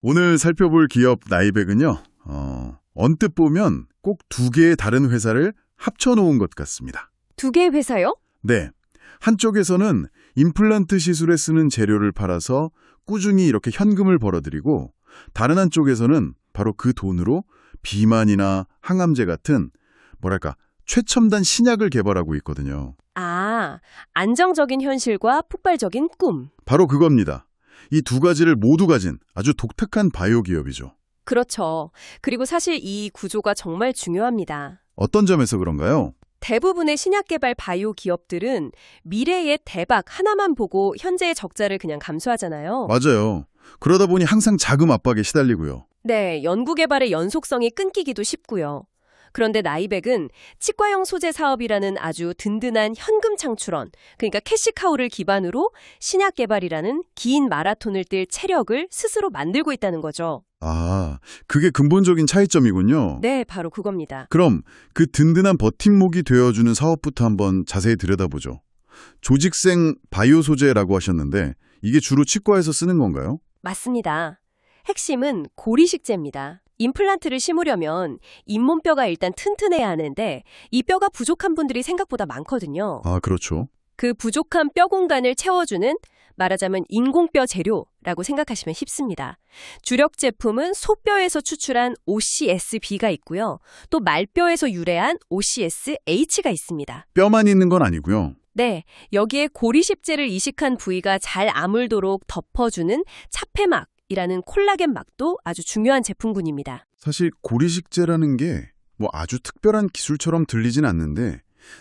오늘 살펴볼 기업 나이백은요, 언뜻 보면 꼭 두 개의 다른 회사를 합쳐놓은 것 같습니다. 두 개의 회사요? 네. 한쪽에서는 임플란트 시술에 쓰는 재료를 팔아서 꾸준히 이렇게 현금을 벌어들이고, 다른 한쪽에서는 바로 그 돈으로 비만이나 항암제 같은, 최첨단 신약을 개발하고 있거든요. 아, 안정적인 현실과 폭발적인 꿈. 바로 그겁니다. 이 두 가지를 모두 가진 아주 독특한 바이오 기업이죠. 그렇죠. 그리고 사실 이 구조가 정말 중요합니다. 어떤 점에서 그런가요? 대부분의 신약 개발 바이오 기업들은 미래의 대박 하나만 보고 현재의 적자를 그냥 감수하잖아요. 맞아요. 그러다 보니 항상 자금 압박에 시달리고요. 네, 연구 개발의 연속성이 끊기기도 쉽고요. 그런데 나이백은 치과형 소재 사업이라는 아주 든든한 현금 창출원, 그러니까 캐시카우를 기반으로 신약 개발이라는 긴 마라톤을 뛸 체력을 스스로 만들고 있다는 거죠. 아, 그게 근본적인 차이점이군요. 네, 바로 그겁니다. 그럼 그 든든한 버팀목이 되어주는 사업부터 한번 자세히 들여다보죠. 조직생 바이오 소재라고 하셨는데 이게 주로 치과에서 쓰는 건가요? 맞습니다. 핵심은 고리식재입니다. 임플란트를 심으려면 잇몸뼈가 일단 튼튼해야 하는데 이 뼈가 부족한 분들이 생각보다 많거든요. 아, 그렇죠. 그 부족한 뼈 공간을 채워주는 말하자면 인공뼈 재료라고 생각하시면 쉽습니다. 주력 제품은 소뼈에서 추출한 OCSB가 있고요. 또 말뼈에서 유래한 OCSH가 있습니다. 뼈만 있는 건 아니고요. 네, 여기에 고리십제를 이식한 부위가 잘 아물도록 덮어주는 차폐막이라는 콜라겐 막도 아주 중요한 제품군입니다. 사실 고리식재라는 게 아주 특별한 기술처럼 들리진 않는데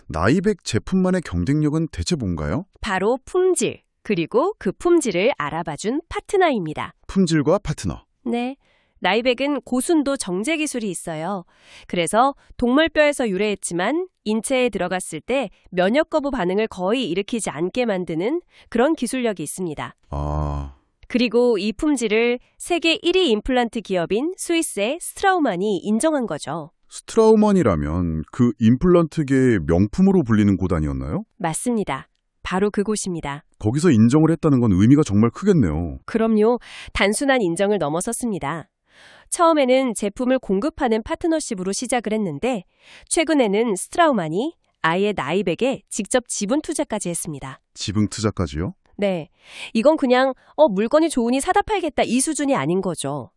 나이백 제품만의 경쟁력은 대체 뭔가요? 바로 품질, 그리고 그 품질을 알아봐준 파트너입니다. 품질과 파트너. 네, 나이백은 고순도 정제 기술이 있어요. 그래서 동물뼈에서 유래했지만 인체에 들어갔을 때 면역 거부 반응을 거의 일으키지 않게 만드는 그런 기술력이 있습니다. 아, 그리고 이 품질을 세계 1위 임플란트 기업인 스위스의 스트라우만이 인정한 거죠. 스트라우만이라면 그 임플란트계의 명품으로 불리는 곳 아니었나요? 맞습니다. 바로 그곳입니다. 거기서 인정을 했다는 건 의미가 정말 크겠네요. 그럼요. 단순한 인정을 넘어섰습니다. 처음에는 제품을 공급하는 파트너십으로 시작을 했는데 최근에는 스트라우만이 아예 나이백에 직접 지분 투자까지 했습니다. 지분 투자까지요? 네, 이건 그냥 물건이 좋으니 사다 팔겠다 이 수준이 아닌 거죠.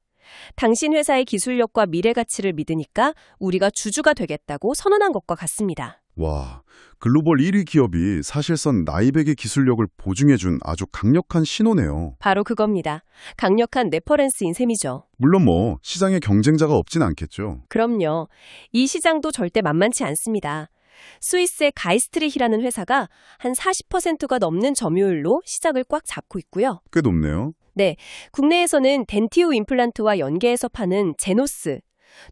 당신 회사의 기술력과 미래 가치를 믿으니까 우리가 주주가 되겠다고 선언한 것과 같습니다. 와, 글로벌 1위 기업이 사실상 나이백의 기술력을 보증해준 아주 강력한 신호네요. 바로 그겁니다. 강력한 레퍼런스인 셈이죠. 물론 시장에 경쟁자가 없진 않겠죠. 그럼요. 이 시장도 절대 만만치 않습니다. 스위스의 가이스트리히라는 회사가 한 40%가 넘는 점유율로 시장을 꽉 잡고 있고요. 꽤 높네요. 네, 국내에서는 덴티우 임플란트와 연계해서 파는 제노스,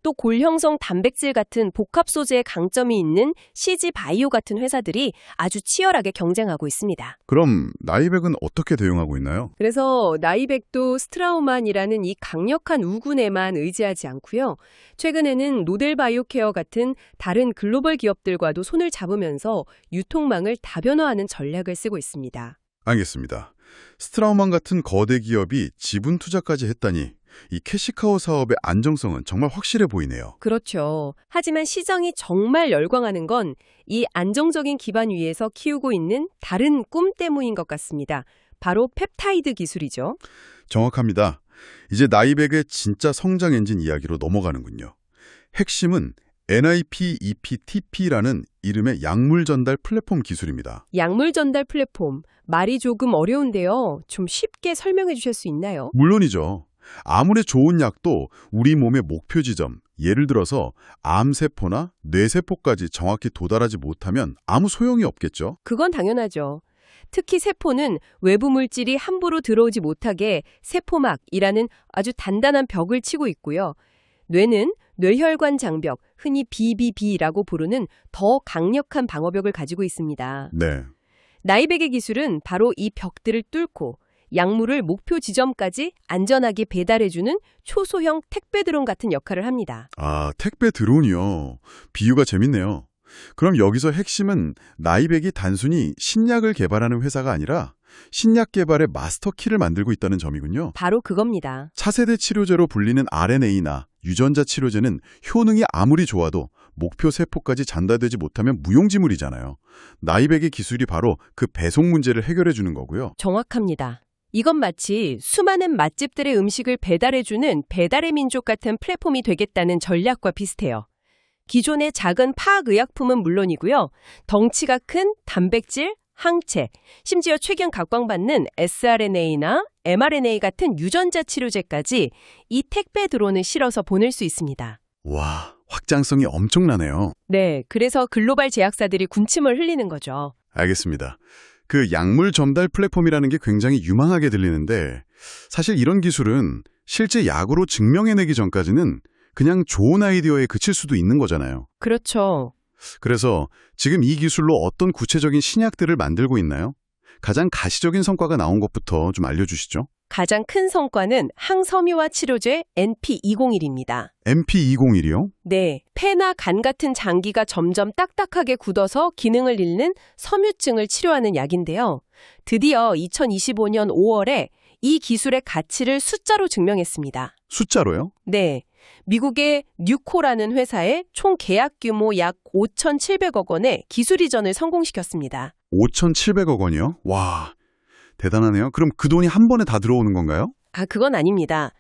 또 골형성 단백질 같은 복합 소재의 강점이 있는 CG 바이오 같은 회사들이 아주 치열하게 경쟁하고 있습니다. 그럼 나이백은 어떻게 대응하고 있나요? 그래서 나이백도 스트라우만이라는 이 강력한 우군에만 의지하지 않고요. 최근에는 노델바이오케어 같은 다른 글로벌 기업들과도 손을 잡으면서 유통망을 다변화하는 전략을 쓰고 있습니다. 알겠습니다. 스트라우만 같은 거대 기업이 지분 투자까지 했다니 이 캐시카우 사업의 안정성은 정말 확실해 보이네요. 그렇죠. 하지만 시장이 정말 열광하는 건 이 안정적인 기반 위에서 키우고 있는 다른 꿈 때문인 것 같습니다. 바로 펩타이드 기술이죠. 정확합니다. 이제 나이백의 진짜 성장 엔진 이야기로 넘어가는군요. 핵심은 NIPEPTP라는 이름의 약물 전달 플랫폼 기술입니다. 약물 전달 플랫폼, 말이 조금 어려운데요. 좀 쉽게 설명해 주실 수 있나요? 물론이죠. 아무리 좋은 약도 우리 몸의 목표 지점, 예를 들어서 암세포나 뇌세포까지 정확히 도달하지 못하면 아무 소용이 없겠죠. 그건 당연하죠. 특히 세포는 외부 물질이 함부로 들어오지 못하게 세포막이라는 아주 단단한 벽을 치고 있고요. 뇌는 뇌혈관 장벽, 흔히 BBB라고 부르는 더 강력한 방어벽을 가지고 있습니다. 네. 나이백의 기술은 바로 이 벽들을 뚫고 약물을 목표 지점까지 안전하게 배달해주는 초소형 택배 드론 같은 역할을 합니다. 아, 택배 드론이요. 비유가 재밌네요. 그럼 여기서 핵심은 나이백이 단순히 신약을 개발하는 회사가 아니라 신약 개발의 마스터키를 만들고 있다는 점이군요. 바로 그겁니다. 차세대 치료제로 불리는 RNA나 유전자 치료제는 효능이 아무리 좋아도 목표 세포까지 전달되지 못하면 무용지물이잖아요. 나이백의 기술이 바로 그 배송 문제를 해결해 주는 거고요. 정확합니다. 이건 마치 수많은 맛집들의 음식을 배달해주는 배달의 민족 같은 플랫폼이 되겠다는 전략과 비슷해요. 기존의 작은 파악의약품은 물론이고요. 덩치가 큰 단백질, 항체, 심지어 최근 각광받는 sRNA나 mRNA 같은 유전자 치료제까지 이 택배 드론을 실어서 보낼 수 있습니다. 와, 확장성이 엄청나네요. 네, 그래서 글로벌 제약사들이 군침을 흘리는 거죠. 알겠습니다. 그 약물 전달 플랫폼이라는 게 굉장히 유망하게 들리는데 사실 이런 기술은 실제 약으로 증명해내기 전까지는 그냥 좋은 아이디어에 그칠 수도 있는 거잖아요. 그렇죠. 그래서 지금 이 기술로 어떤 구체적인 신약들을 만들고 있나요? 가장 가시적인 성과가 나온 것부터 좀 알려주시죠. 가장 큰 성과는 항섬유화 치료제 NP201입니다. NP201이요? 네, 폐나 간 같은 장기가 점점 딱딱하게 굳어서 기능을 잃는 섬유증을 치료하는 약인데요. 드디어 2025년 5월에 이 기술의 가치를 숫자로 증명했습니다. 숫자로요? 네, 미국의 뉴코라는 회사에 총 계약 규모 약 5,700억 원의 기술 이전을 성공시켰습니다. 5,700억 원이요? 와, 대단하네요. 그럼 그 돈이 한 번에 다 들어오는 건가요? 그건 아닙니다.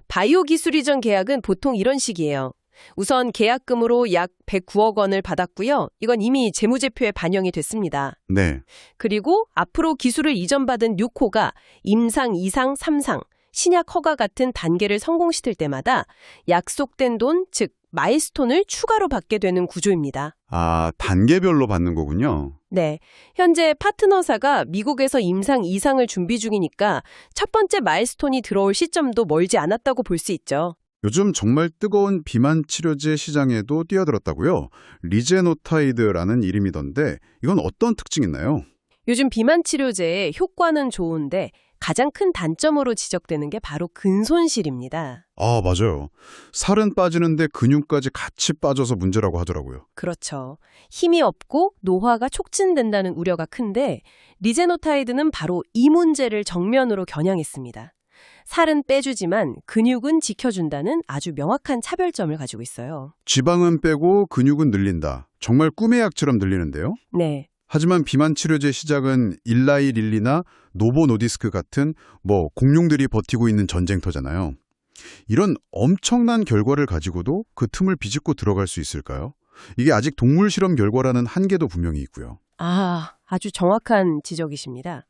바이오 기술 이전 계약은 보통 이런 식이에요. 우선 계약금으로 약 109억 원을 받았고요. 이건 이미 재무제표에 반영이 됐습니다. 네. 그리고 앞으로 기술을 이전받은 뉴코가 임상, 2상, 3상, 신약 허가 같은 단계를 성공시킬 때마다 약속된 돈, 즉 마일스톤을 추가로 받게 되는 구조입니다. 단계별로 받는 거군요. 네, 현재 파트너사가 미국에서 임상 2상을 준비 중이니까 첫 번째 마일스톤이 들어올 시점도 멀지 않았다고 볼 수 있죠. 요즘 정말 뜨거운 비만 치료제 시장에도 뛰어들었다고요? 리제노타이드라는 이름이던데 이건 어떤 특징이 있나요? 요즘 비만 치료제의 효과는 좋은데 가장 큰 단점으로 지적되는 게 바로 근손실입니다. 맞아요. 살은 빠지는데 근육까지 같이 빠져서 문제라고 하더라고요. 그렇죠. 힘이 없고 노화가 촉진된다는 우려가 큰데 리제노타이드는 바로 이 문제를 정면으로 겨냥했습니다. 살은 빼주지만 근육은 지켜준다는 아주 명확한 차별점을 가지고 있어요. 지방은 빼고 근육은 늘린다. 정말 꿈의 약처럼 들리는데요? 네. 하지만 비만 치료제 시작은 일라이 릴리나 노보 노디스크 같은 공룡들이 버티고 있는 전쟁터잖아요. 이런 엄청난 결과를 가지고도 그 틈을 비집고 들어갈 수 있을까요? 이게 아직 동물 실험 결과라는 한계도 분명히 있고요. 아주 정확한 지적이십니다.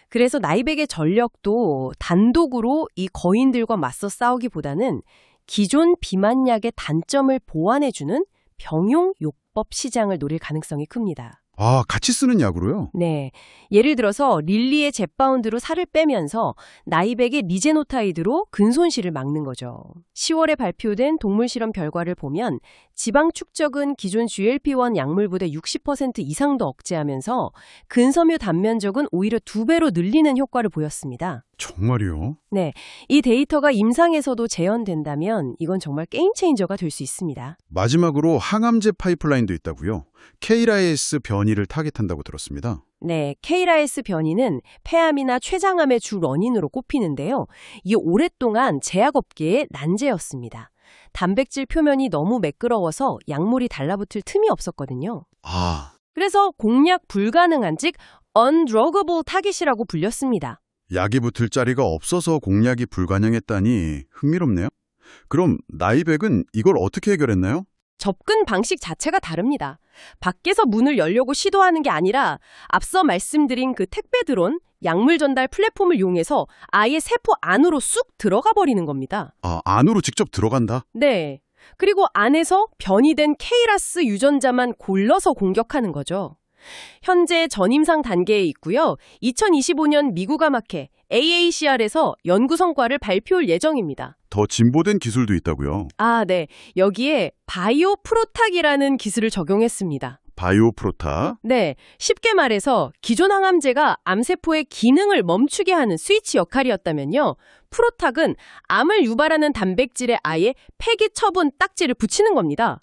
그래서 나이백의 전력도 단독으로 이 거인들과 맞서 싸우기보다는 기존 비만약의 단점을 보완해주는 병용 요법 시장을 노릴 가능성이 큽니다. 같이 쓰는 약으로요? 네. 예를 들어서 릴리의 젯바운드로 살을 빼면서 나이백의 리제노타이드로 근손실을 막는 거죠. 10월에 발표된 동물 실험 결과를 보면 지방 축적은 기존 GLP-1 약물보다 60% 이상 더 억제하면서 근섬유 단면적은 오히려 2배로 늘리는 효과를 보였습니다. 정말이요? 네. 이 데이터가 임상에서도 재현된다면 이건 정말 게임 체인저가 될 수 있습니다. 마지막으로 항암제 파이프라인도 있다고요? KRAS 변이를 타겟한다고 들었습니다. 네, KRAS 변이는 폐암이나 췌장암의 주 원인으로 꼽히는데요. 이게 오랫동안 제약업계의 난제였습니다. 단백질 표면이 너무 매끄러워서 약물이 달라붙을 틈이 없었거든요. 그래서 공략 불가능한 즉 undruggable 타깃이라고 불렸습니다. 약이 붙을 자리가 없어서 공략이 불가능했다니 흥미롭네요. 그럼 나이백은 이걸 어떻게 해결했나요? 접근 방식 자체가 다릅니다. 밖에서 문을 열려고 시도하는 게 아니라 앞서 말씀드린 그 택배 드론, 약물 전달 플랫폼을 이용해서 아예 세포 안으로 쑥 들어가 버리는 겁니다. 안으로 직접 들어간다? 네. 그리고 안에서 변이된 KRAS 유전자만 골라서 공격하는 거죠. 현재 전임상 단계에 있고요. 2025년 미국암학회 AACR에서 연구 성과를 발표할 예정입니다. 더 진보된 기술도 있다고요? 네. 여기에 바이오 프로탁이라는 기술을 적용했습니다. 바이오 프로탁? 네. 쉽게 말해서 기존 항암제가 암세포의 기능을 멈추게 하는 스위치 역할이었다면요. 프로탁은 암을 유발하는 단백질에 아예 폐기 처분 딱지를 붙이는 겁니다.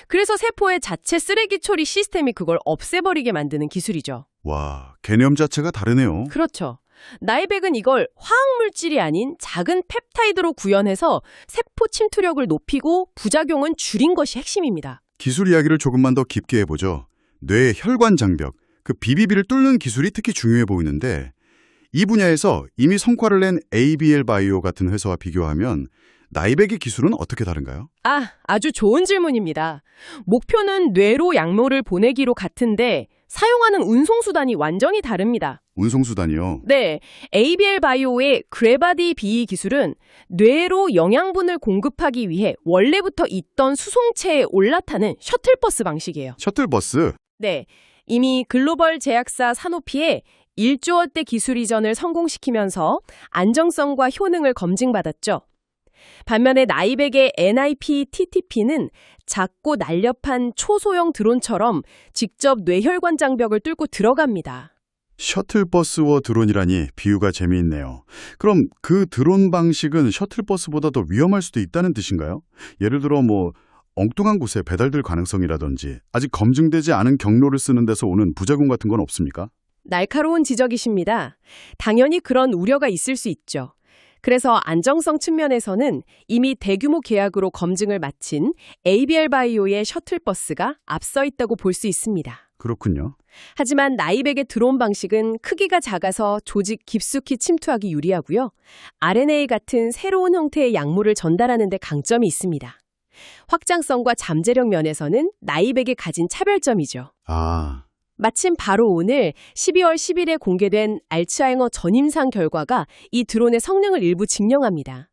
그래서 세포의 자체 쓰레기 처리 시스템이 그걸 없애버리게 만드는 기술이죠. 와, 개념 자체가 다르네요. 그렇죠. 나이백은 이걸 화학물질이 아닌 작은 펩타이드로 구현해서 세포 침투력을 높이고 부작용은 줄인 것이 핵심입니다. 기술 이야기를 조금만 더 깊게 해보죠. 뇌의 혈관 장벽, 그 비비비를 뚫는 기술이 특히 중요해 보이는데 이 분야에서 이미 성과를 낸 ABL 바이오 같은 회사와 비교하면 나이백의 기술은 어떻게 다른가요? 아주 좋은 질문입니다. 목표는 뇌로 약물을 보내기로 같은데 사용하는 운송수단이 완전히 다릅니다. 운송수단이요? 네, ABL 바이오의 그래바디 BE 기술은 뇌로 영양분을 공급하기 위해 원래부터 있던 수송체에 올라타는 셔틀버스 방식이에요. 셔틀버스? 네, 이미 글로벌 제약사 사노피에 1조 원대 기술 이전을 성공시키면서 안정성과 효능을 검증받았죠. 반면에 나이백의 NIPTTP는 작고 날렵한 초소형 드론처럼 직접 뇌혈관 장벽을 뚫고 들어갑니다. 셔틀버스와 드론이라니 비유가 재미있네요. 그럼 그 드론 방식은 셔틀버스보다 더 위험할 수도 있다는 뜻인가요? 예를 들어 엉뚱한 곳에 배달될 가능성이라든지 아직 검증되지 않은 경로를 쓰는 데서 오는 부작용 같은 건 없습니까? 날카로운 지적이십니다. 당연히 그런 우려가 있을 수 있죠. 그래서 안정성 측면에서는 이미 대규모 계약으로 검증을 마친 ABL 바이오의 셔틀버스가 앞서 있다고 볼 수 있습니다. 그렇군요. 하지만 나이백의 드론 방식은 크기가 작아서 조직 깊숙이 침투하기 유리하고요. RNA 같은 새로운 형태의 약물을 전달하는 데 강점이 있습니다. 확장성과 잠재력 면에서는 나이백이 가진 차별점이죠. 마침 바로 오늘 12월 10일에 공개된 알츠하이머 전임상 결과가 이 드론의 성능을 일부 증명합니다.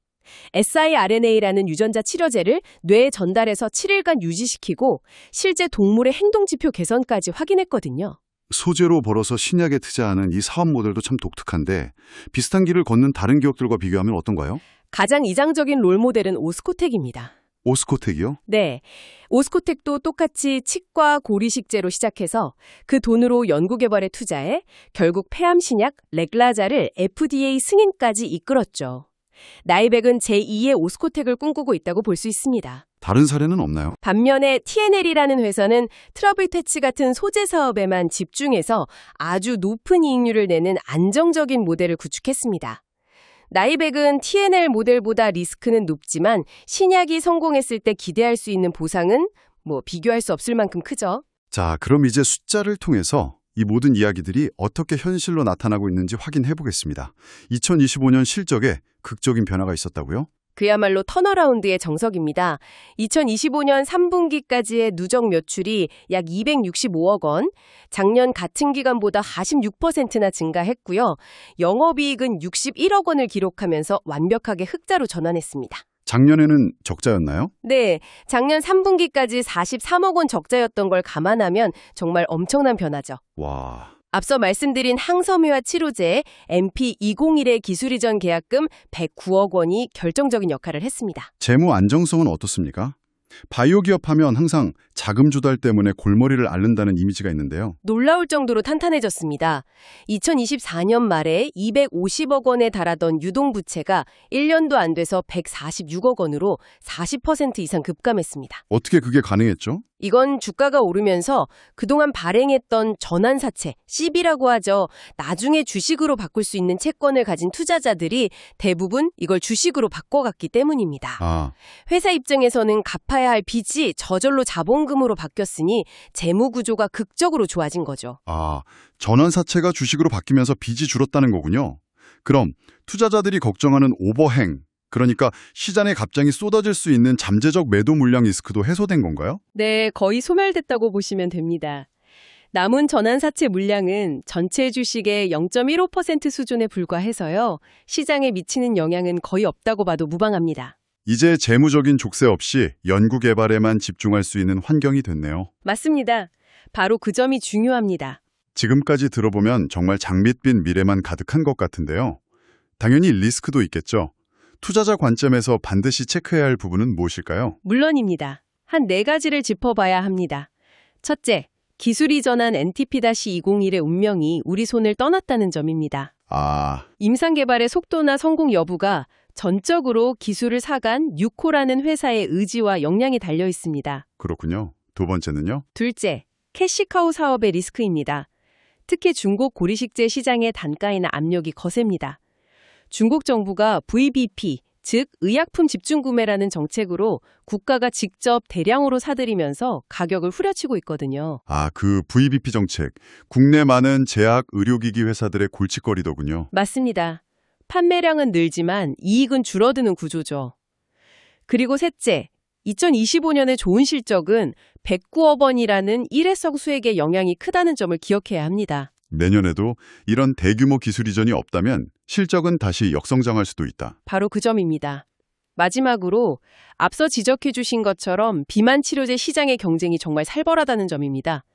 siRNA라는 유전자 치료제를 뇌에 전달해서 7일간 유지시키고 실제 동물의 행동지표 개선까지 확인했거든요. 소재로 벌어서 신약에 투자하는 이 사업 모델도 참 독특한데 비슷한 길을 걷는 다른 기업들과 비교하면 어떤가요? 가장 이상적인 롤모델은 오스코텍입니다. 오스코텍이요? 네, 오스코텍도 똑같이 치과 고리식제로 시작해서 그 돈으로 연구개발에 투자해 결국 폐암 신약 렉라자를 FDA 승인까지 이끌었죠. 나이백은 제2의 오스코텍을 꿈꾸고 있다고 볼 수 있습니다. 다른 사례는 없나요? 반면에 TNL이라는 회사는 트러블 퇴치 같은 소재 사업에만 집중해서 아주 높은 이익률을 내는 안정적인 모델을 구축했습니다. 나이백은 TNL 모델보다 리스크는 높지만 신약이 성공했을 때 기대할 수 있는 보상은 비교할 수 없을 만큼 크죠. 자, 그럼 이제 숫자를 통해서 이 모든 이야기들이 어떻게 현실로 나타나고 있는지 확인해 보겠습니다. 2025년 실적에 극적인 변화가 있었다고요? 그야말로 턴어라운드의 정석입니다. 2025년 3분기까지의 누적 매출이 약 265억 원, 작년 같은 기간보다 46%나 증가했고요. 영업이익은 61억 원을 기록하면서 완벽하게 흑자로 전환했습니다. 작년에는 적자였나요? 네, 작년 3분기까지 43억 원 적자였던 걸 감안하면 정말 엄청난 변화죠. 와... 앞서 말씀드린 항섬유화 치료제 MP201의 기술 이전 계약금 109억 원이 결정적인 역할을 했습니다. 재무 안정성은 어떻습니까? 바이오 기업 하면 항상 자금 조달 때문에 골머리를 앓는다는 이미지가 있는데요. 놀라울 정도로 탄탄해졌습니다. 2024년 말에 250억 원에 달하던 유동부채가 1년도 안 돼서 146억 원으로 40% 이상 급감했습니다. 어떻게 그게 가능했죠? 이건 주가가 오르면서 그동안 발행했던 전환사채, CB라고 하죠. 나중에 주식으로 바꿀 수 있는 채권을 가진 투자자들이 대부분 이걸 주식으로 바꿔갔기 때문입니다. 회사 입장에서는 갚아야 할 빚이 저절로 자본금으로 바뀌었으니 재무 구조가 극적으로 좋아진 거죠. 전환사채가 주식으로 바뀌면서 빚이 줄었다는 거군요. 그럼 투자자들이 걱정하는 오버행, 그러니까 시장에 갑자기 쏟아질 수 있는 잠재적 매도 물량 리스크도 해소된 건가요? 네, 거의 소멸됐다고 보시면 됩니다. 남은 전환사채 물량은 전체 주식의 0.15% 수준에 불과해서요. 시장에 미치는 영향은 거의 없다고 봐도 무방합니다. 이제 재무적인 족쇄 없이 연구개발에만 집중할 수 있는 환경이 됐네요. 맞습니다. 바로 그 점이 중요합니다. 지금까지 들어보면 정말 장밋빛 미래만 가득한 것 같은데요. 당연히 리스크도 있겠죠. 투자자 관점에서 반드시 체크해야 할 부분은 무엇일까요? 물론입니다. 한 4가지를 짚어봐야 합니다. 첫째, 기술이 전한 NTP-201의 운명이 우리 손을 떠났다는 점입니다. 임상 개발의 속도나 성공 여부가 전적으로 기술을 사간 뉴코라는 회사의 의지와 역량이 달려 있습니다. 그렇군요. 두 번째는요? 둘째, 캐시카우 사업의 리스크입니다. 특히 중국 고리식재 시장의 단가이나 압력이 거셉니다. 중국 정부가 VBP, 즉 의약품 집중 구매라는 정책으로 국가가 직접 대량으로 사들이면서 가격을 후려치고 있거든요. 아, 그 VBP 정책. 국내 많은 제약 의료기기 회사들의 골칫거리더군요. 맞습니다. 판매량은 늘지만 이익은 줄어드는 구조죠. 그리고 셋째, 2025년의 좋은 실적은 109억 원이라는 일회성 수익의 영향이 크다는 점을 기억해야 합니다. 내년에도 이런 대규모 기술 이전이 없다면 실적은 다시 역성장할 수도 있다. 바로 그 점입니다. 마지막으로 앞서 지적해 주신 것처럼 비만 치료제 시장의 경쟁이 정말 살벌하다는 점입니다.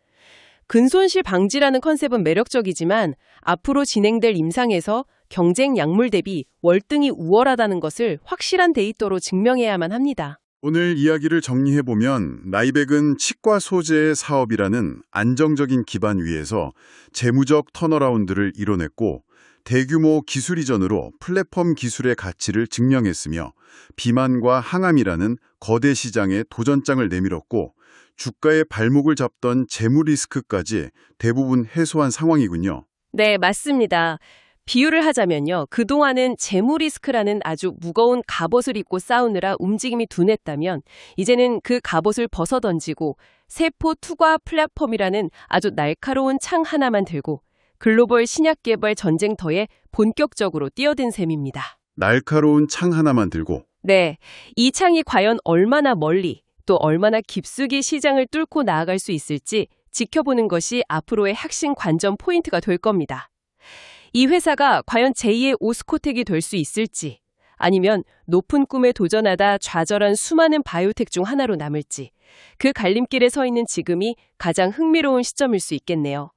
근손실 방지라는 컨셉은 매력적이지만 앞으로 진행될 임상에서 경쟁 약물 대비 월등히 우월하다는 것을 확실한 데이터로 증명해야만 합니다. 오늘 이야기를 정리해보면 라이백은 치과 소재의 사업이라는 안정적인 기반 위에서 재무적 턴어라운드를 이뤄냈고 대규모 기술 이전으로 플랫폼 기술의 가치를 증명했으며 비만과 항암이라는 거대 시장에 도전장을 내밀었고 주가의 발목을 잡던 재무 리스크까지 대부분 해소한 상황이군요. 네, 맞습니다. 비유를 하자면요. 그동안은 재무 리스크라는 아주 무거운 갑옷을 입고 싸우느라 움직임이 둔했다면 이제는 그 갑옷을 벗어던지고 세포 투과 플랫폼이라는 아주 날카로운 창 하나만 들고 글로벌 신약 개발 전쟁터에 본격적으로 뛰어든 셈입니다. 날카로운 창 하나만 들고 네, 이 창이 과연 얼마나 멀리 또 얼마나 깊숙이 시장을 뚫고 나아갈 수 있을지 지켜보는 것이 앞으로의 핵심 관전 포인트가 될 겁니다. 이 회사가 과연 제2의 오스코텍이 될 수 있을지 아니면 높은 꿈에 도전하다 좌절한 수많은 바이오텍 중 하나로 남을지 그 갈림길에 서 있는 지금이 가장 흥미로운 시점일 수 있겠네요.